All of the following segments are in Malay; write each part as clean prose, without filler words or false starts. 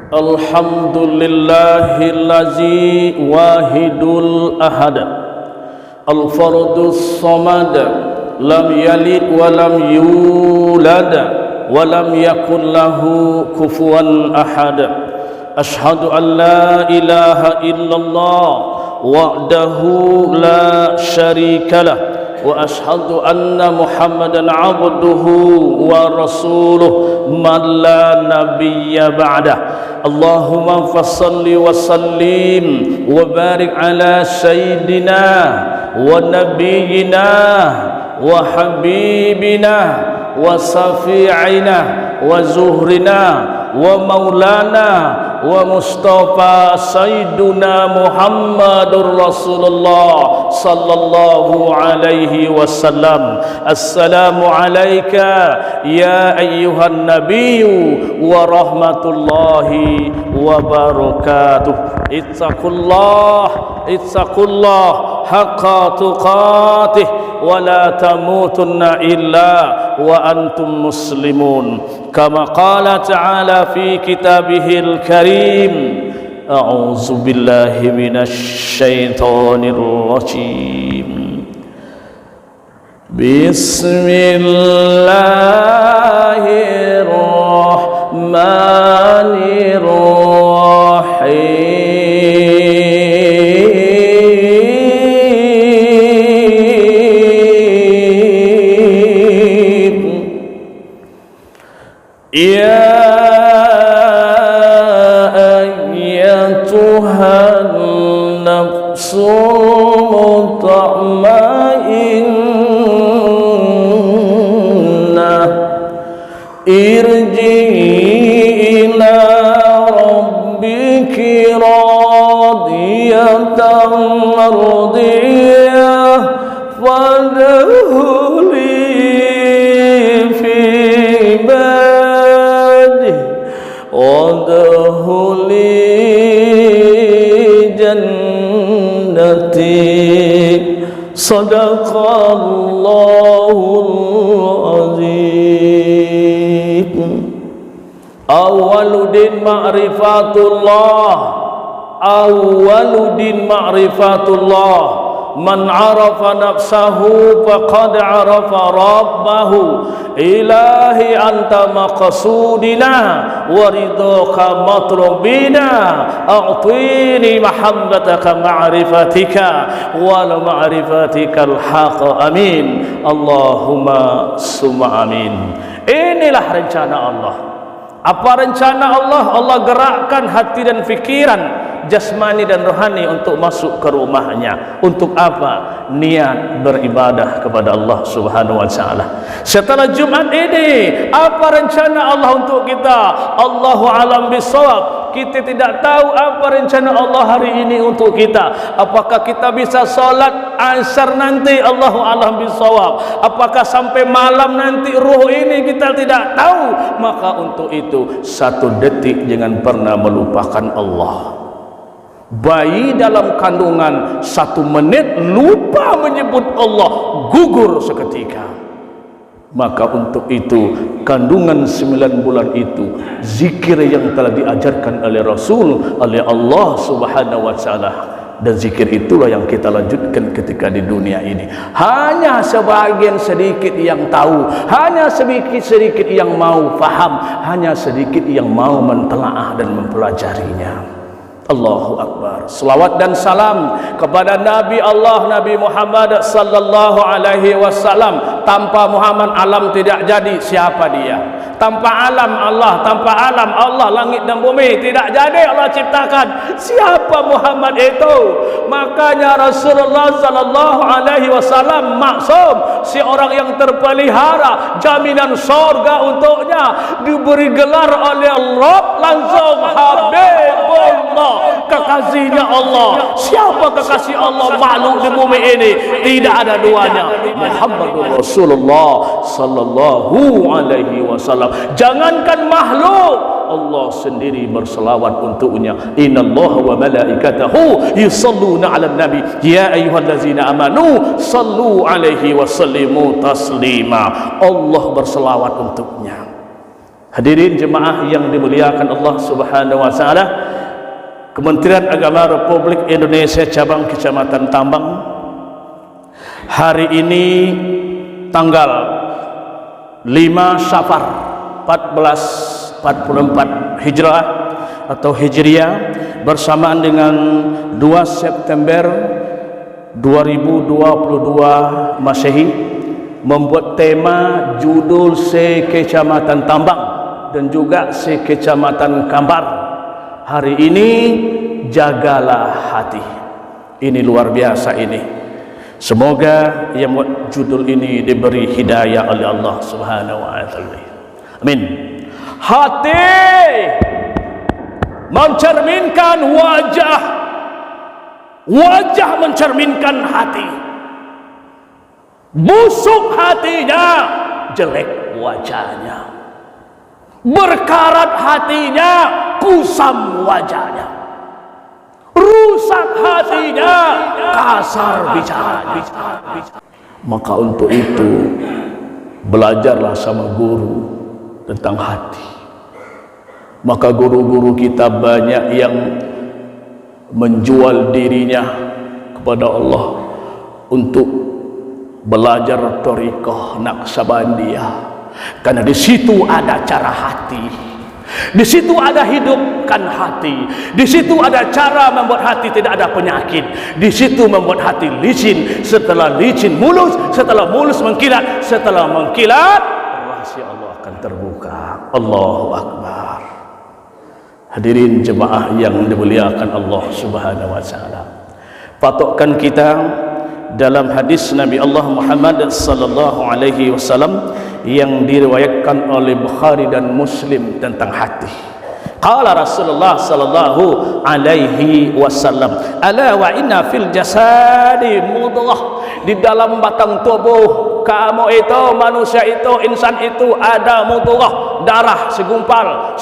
Alhamdulillahillazi wahidul ahad al-fardus samad lam yalid wa lam yulad wa lam yakul lahu kufuwan ahad. Ashhadu an la ilaha illallah wahdahu la syarika lah wa ashhadu anna Muhammadan abduhu wa rasuluh man la nabiyya ba'dah. Allahumma fassalli wa sallim wa barik ala sayyidina wa nabiyyina wa habibina wa safi'ina wa zuhrina wa maulana wa mustafa sayyiduna Muhammadur Rasulullah sallallahu alaihi wasallam. Assalamu alayka ya ayyuhan nabiyyu wa rahmatullahi wa barakatuh. Ittaqullah haqqa tuqatih wa la tamutunna illa wa antum muslimun. Kama qala ta'ala fi kitabihil karim. A'udzu billahi minasy syaithanir rajim. Bismillahirrahmanirrahim. Ya ayyatuhan nafsul mutma'innah irji'i ila rabbiki radiyatan mardiyah fadkhuli wadkhuli jannati. Sadaqallahul azim. Awwaluddin ma'rifatullah, awwaluddin ma'rifatullah. Man arafa nafsahu faqad arafa rabbahu. Ilahi anta maqsudina wa ridhaka matlubina. A'tini mahabbataka ma'rifatika wal ma'rifatikal haq. Amin. Allahumma summa amin. Inilah rencana Allah. Apa rencana Allah? Allah gerakkan hati dan fikiran, jasmani dan rohani untuk masuk ke rumahnya. Untuk apa? Niat beribadah kepada Allah subhanahu wa ta'ala. Setelah Jumat ini, apa rencana Allah untuk kita? Allahu alam bisawab. Kita tidak tahu apa rencana Allah hari ini untuk kita. Apakah kita bisa solat asar nanti? Allahu alam bisawab. Apakah sampai malam nanti? Ruh ini kita tidak tahu. Maka untuk itu, satu detik jangan pernah melupakan Allah. Bayi dalam kandungan 1 menit lupa menyebut Allah, gugur seketika. Maka untuk itu, kandungan 9 bulan itu, zikir yang telah diajarkan oleh Rasul, oleh Allah subhanahu wa ta'ala. Dan zikir itulah yang kita lanjutkan ketika di dunia ini. Hanya sebagian sedikit yang tahu, hanya sedikit yang mau faham, hanya sedikit yang mau mentelaah dan mempelajarinya. Allahu Akbar. Selawat dan salam kepada Nabi Allah, Nabi Muhammad sallallahu alaihi wasallam. Tanpa Muhammad alam tidak jadi. Siapa dia? Tanpa alam Allah, tanpa alam Allah, langit dan bumi tidak jadi Allah ciptakan. Siapa Muhammad itu? Makanya Rasulullah sallallahu alaihi wasallam maksum, si orang yang terpelihara, jaminan surga untuknya, diberi gelar oleh Allah langsung Habibullah, kekasihnya Allah. Siapa kekasih Allah makhluk di bumi ini? Tidak ada duanya. Muhammadur Rasulullah sallallahu alaihi wasallam. Jangankan makhluk, Allah sendiri berselawat untuknya. Innallaha wa malaikatahu yusalluna 'alan nabi ya ayyuhallazina amanu sallu 'alaihi wa sallimu taslima. Allah berselawat untuknya. Hadirin jemaah yang dimuliakan Allah Subhanahu wa taala, Kementerian Agama Republik Indonesia cabang Kecamatan Tambang hari ini tanggal 5 Safar 1444 Hijrah atau Hijriah bersamaan dengan 2 September 2022 Masehi membuat tema judul se-Kecamatan Tambang dan juga se-Kecamatan Kambar. Hari ini jagalah hati. Ini luar biasa ini. Semoga yang buat judul ini diberi hidayah oleh Allah Subhanahu wa taala. Amin. Hati mencerminkan wajah. Wajah mencerminkan hati. Busuk hatinya, jelek wajahnya. Berkarat hatinya, kusam wajahnya. Rusak hatinya, kasar bicaranya. Maka untuk itu belajarlah sama guru tentang hati. Maka guru-guru kita banyak yang menjual dirinya kepada Allah untuk belajar thariqah Naqsabandiyah. Karena di situ ada cara hati, di situ ada hidupkan hati, di situ ada cara membuat hati tidak ada penyakit, di situ membuat hati licin, setelah licin mulus, setelah mulus mengkilat, setelah mengkilat rahasia Allah akan terbuka. Allahu Akbar. Hadirin jemaah yang dimuliakan Allah Subhanahu wa taala, patokan kita dalam hadis Nabi Allah Muhammad sallallahu alaihi wasallam yang diriwayatkan oleh Bukhari dan Muslim tentang hati. Qala Rasulullah sallallahu alaihi wasallam, ala wa inna fil jasadi mudghah, di dalam batang tubuh kamu itu, manusia itu, insan itu ada mudghah, darah, segumpal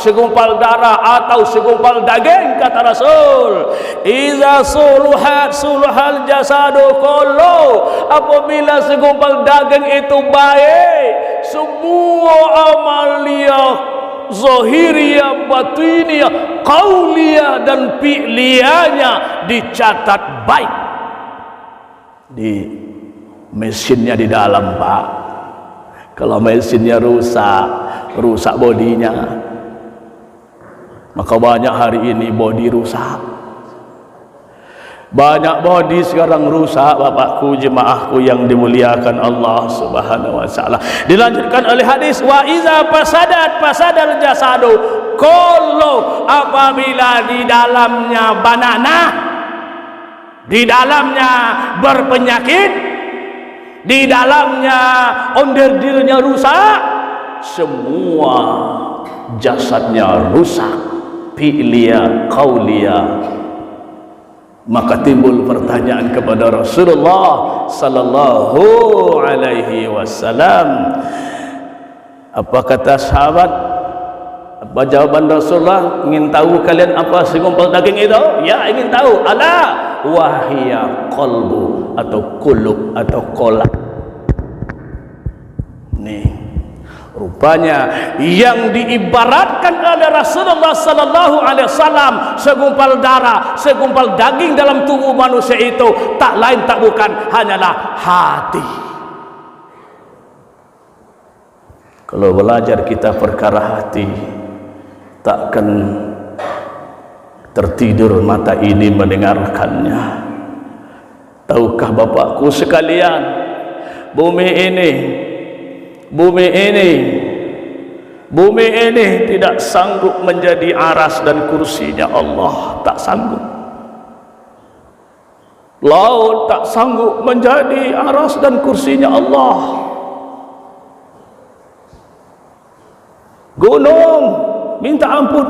darah atau segumpal daging, kata Rasul. Iza suluhal jasadu kullu, apabila segumpal daging itu baik, semua amalia zahiriyah, batiniyah, qauliyah dan fi'liyahnya dicatat baik di mesinnya di dalam, Pak. Kalau mesinnya rusak bodinya, maka banyak hari ini bodi rusak. Banyak bodi sekarang rusak, bapakku, jemaahku yang dimuliakan Allah Subhanahu wa taala. Dilanjutkan oleh hadis, wa iza fasadal jasadu kullu, apabila di dalamnya banana, di dalamnya berpenyakit, di dalamnya ondir-dirnya rusak, semua jasadnya rusak, fi'liyah, qauliyah. Maka timbul pertanyaan kepada Rasulullah sallallahu alaihi wasallam. Apa kata sahabat? Apa jawaban Rasulullah? Ingin tahu kalian apa segumpal daging itu? Ya, ingin tahu. Ala wahia qalbu atau qulub atau qalb. Nih, rupanya yang diibaratkan oleh Rasulullah sallallahu alaihi wasallam segumpal darah, segumpal daging dalam tubuh manusia itu tak lain tak bukan hanyalah hati. Kalau belajar kita perkara hati, takkan tertidur mata ini mendengarkannya. Tahukah bapakku sekalian, bumi ini tidak sanggup menjadi aras dan kursinya Allah, tak sanggup. Laut tak sanggup menjadi aras dan kursinya Allah. Gunung minta ampun,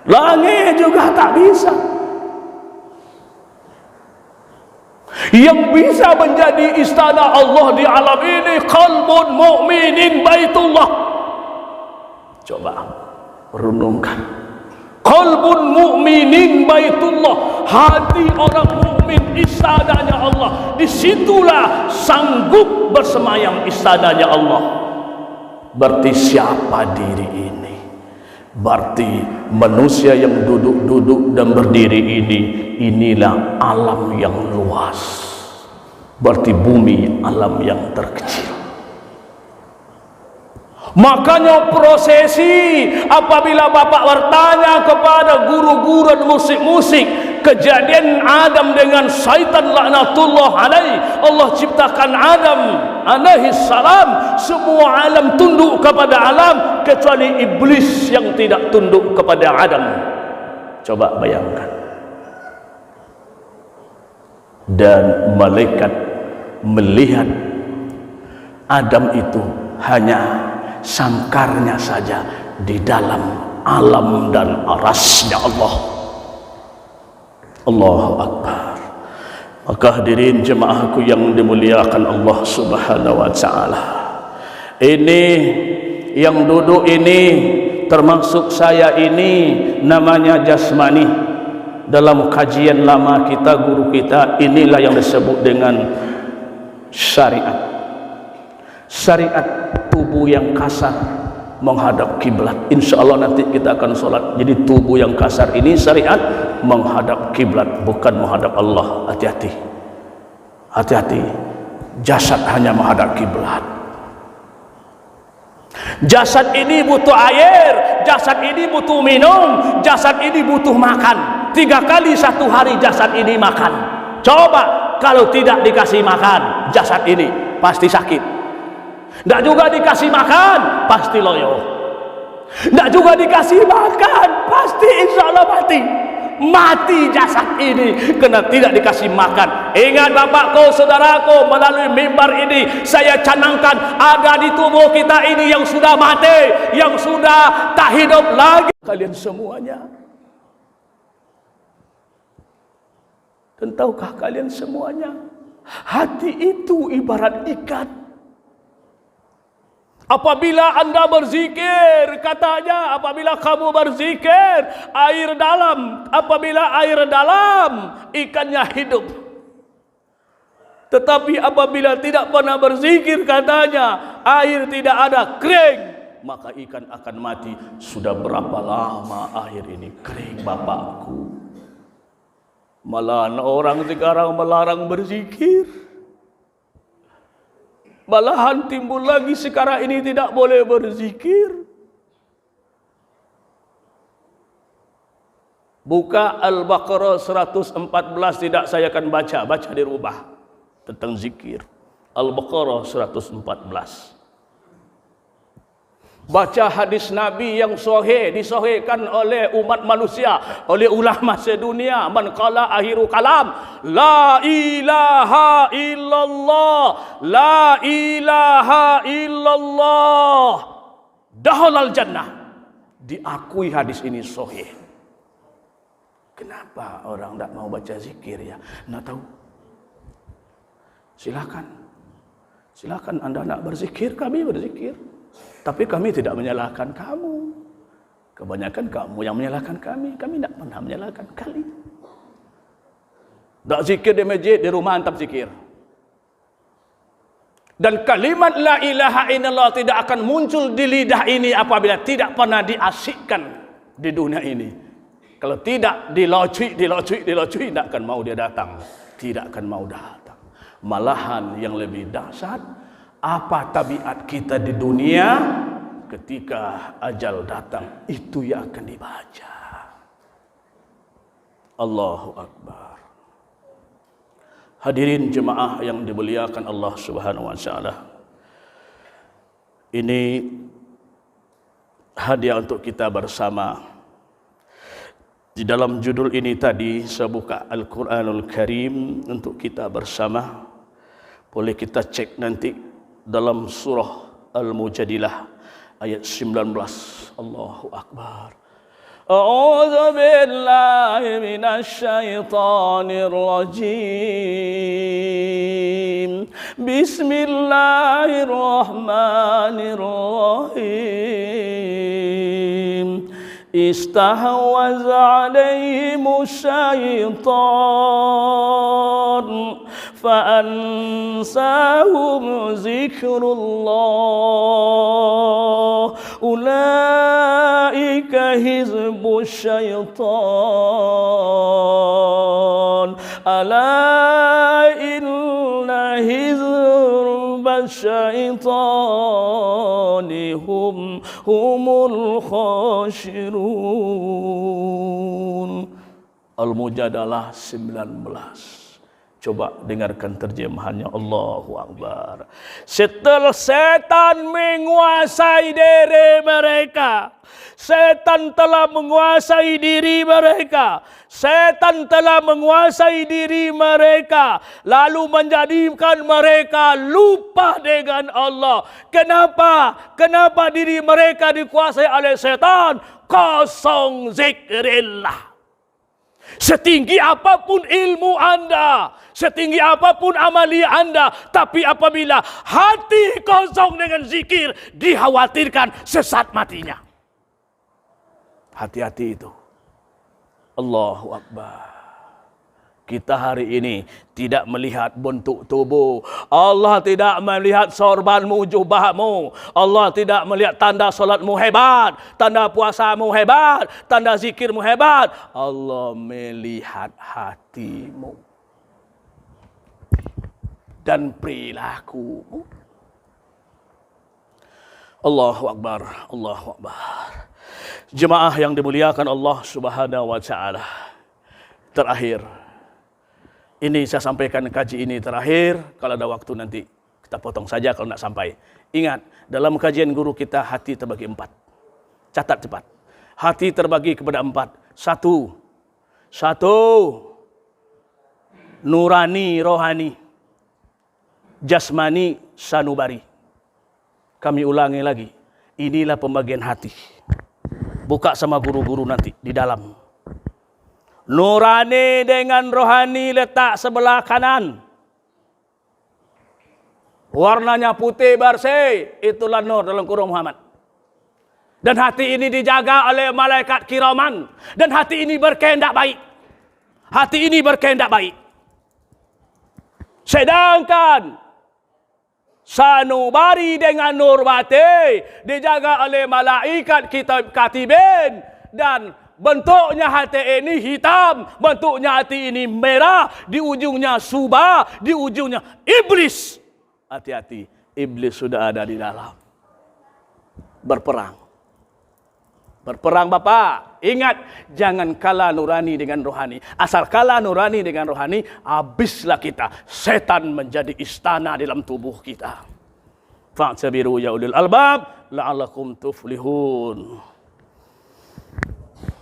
langit juga tak bisa. Yang bisa menjadi istana Allah di alam ini qalbun mu'minin baitullah. Coba renungkan, qalbun mu'minin baitullah, hati orang mukmin istananya Allah. Disitulah sanggup bersemayam istananya Allah. Berarti siapa diri ini? Berarti manusia yang duduk-duduk dan berdiri ini, inilah alam yang luas. Berarti bumi alam yang terkecil. Makanya prosesi apabila Bapak bertanya kepada guru-guru musik-musik kejadian Adam dengan syaitan laknatullah alaih, Allah ciptakan Adam alaihi salam, semua alam tunduk kepada alam kecuali iblis yang tidak tunduk kepada Adam. Coba bayangkan. Dan malaikat melihat Adam itu hanya sangkarnya saja di dalam alam dan arasnya Allah. Allahu Akbar. Maka hadirin jemaahku yang dimuliakan Allah Subhanahu wa taala, ini yang duduk ini termasuk saya ini namanya jasmani. Dalam kajian lama kita, guru kita, inilah yang disebut dengan syariat. Syariat tubuh yang kasar menghadap kiblat. Insya Allah nanti kita akan sholat. Jadi tubuh yang kasar ini syariat menghadap kiblat, bukan menghadap Allah. Hati-hati, hati-hati. Jasad hanya menghadap kiblat. Jasad ini butuh air, jasad ini butuh minum, jasad ini butuh makan. 3 kali satu hari jasad ini makan. Coba kalau tidak dikasih makan, jasad ini pasti sakit. Tidak juga dikasih makan, pasti loyo. Tidak juga dikasih makan, pasti insya Allah mati. Mati jasad ini karena tidak dikasih makan. Ingat bapakku, saudaraku, melalui mimbar ini saya canangkan ada di tubuh kita ini yang sudah mati, yang sudah tak hidup lagi. Kalian semuanya. Dan tahukah kalian semuanya, hati itu ibarat ikan. Apabila anda berzikir, katanya apabila kamu berzikir, air dalam, apabila air dalam, ikannya hidup. Tetapi apabila tidak pernah berzikir, katanya air tidak ada, kering, maka ikan akan mati. Sudah berapa lama air ini kering, bapakku? Malahan orang sekarang melarang berzikir. Malahan timbul lagi sekarang ini tidak boleh berzikir. Buka Al-Baqarah 114, tidak saya akan baca, baca di rumah tentang zikir. Al-Baqarah 114. Baca hadis Nabi yang sahih, disahihkan oleh umat manusia, oleh ulama sedunia. Man qala akhiru kalam, la ilaha illallah, la ilaha illallah, dakhalal jannah. Diakui hadis ini sahih. Kenapa orang tidak mau baca zikir ya? Tidak tahu. Silakan. Silakan anda nak berzikir, kami berzikir. Tapi kami tidak menyalahkan kamu. Kebanyakan kamu yang menyalahkan kami. Kami tidak pernah menyalahkan kalian. Tak zikir di masjid, di rumah antap zikir. Dan kalimat la ilaha illallah tidak akan muncul di lidah ini apabila tidak pernah diasyikkan di dunia ini. Kalau tidak dilocui, tidak akan mau dia datang. Tidak akan mau datang. Malahan yang lebih dahsyat, apa tabiat kita di dunia ketika ajal datang, itu yang akan dibaca. Allahu Akbar. Hadirin jemaah yang dimuliakan Allah Subhanahu wa taala. Ini hadiah untuk kita bersama. Di dalam judul ini tadi saya buka Al-Quranul Karim untuk kita bersama. Boleh kita cek nanti dalam surah Al-Mujadilah ayat 19. Allahu Akbar. A'udzu billahi minasy syaithanir rajim. Bismillahirrahmanirrahim. استحوذ عليهم الشيطان فأنساهم ذكر الله ulaika hizbus syaitan ala inna hizbas syaitani humul khasirun. Al-Mujadalah 19. Coba dengarkan terjemahannya. Allahu Akbar. Setelah setan menguasai diri mereka, setan telah menguasai diri mereka, setan telah menguasai diri mereka, lalu menjadikan mereka lupa dengan Allah. Kenapa? Kenapa diri mereka dikuasai oleh setan? Kosong zikrillah. Setinggi apapun ilmu Anda, setinggi apapun amali Anda, tapi apabila hati kosong dengan zikir, dikhawatirkan sesat matinya. Hati-hati itu. Allahu Akbar. Kita hari ini tidak melihat bentuk tubuh. Allah tidak melihat sorbanmu, jubahmu. Allah tidak melihat tanda solatmu hebat, tanda puasamu hebat, tanda zikirmu hebat. Allah melihat hatimu dan perilakumu. Allahu Akbar, Allahu Akbar. Jemaah yang dimuliakan Allah Subhanahu wa Ta'ala. Terakhir, ini saya sampaikan kaji ini terakhir. Kalau ada waktu nanti kita potong saja kalau tidak sampai. Ingat, dalam kajian guru kita hati terbagi 4. Catat cepat. Hati terbagi kepada 4. Satu, nurani, rohani. Jasmani, sanubari. Kami ulangi lagi. Inilah pembagian hati. Buka sama guru-guru nanti di dalam. Nurani dengan rohani letak sebelah kanan. Warnanya putih bersih. Itulah nur dalam Quran Muhammad. Dan hati ini dijaga oleh malaikat kiraman. Dan hati ini berkehendak baik. Hati ini berkehendak baik. Sedangkan sanubari dengan nur batin dijaga oleh malaikat katibin. Dan bentuknya hati ini hitam, bentuknya hati ini merah, di ujungnya subah, di ujungnya iblis. Hati-hati, iblis sudah ada di dalam. Berperang. Berperang Bapak. Ingat, jangan kalah nurani dengan rohani. Asal kalah nurani dengan rohani, habislah kita. Setan menjadi istana dalam tubuh kita. Fa'tabiru ya ulil albab la'allakum tuflihun.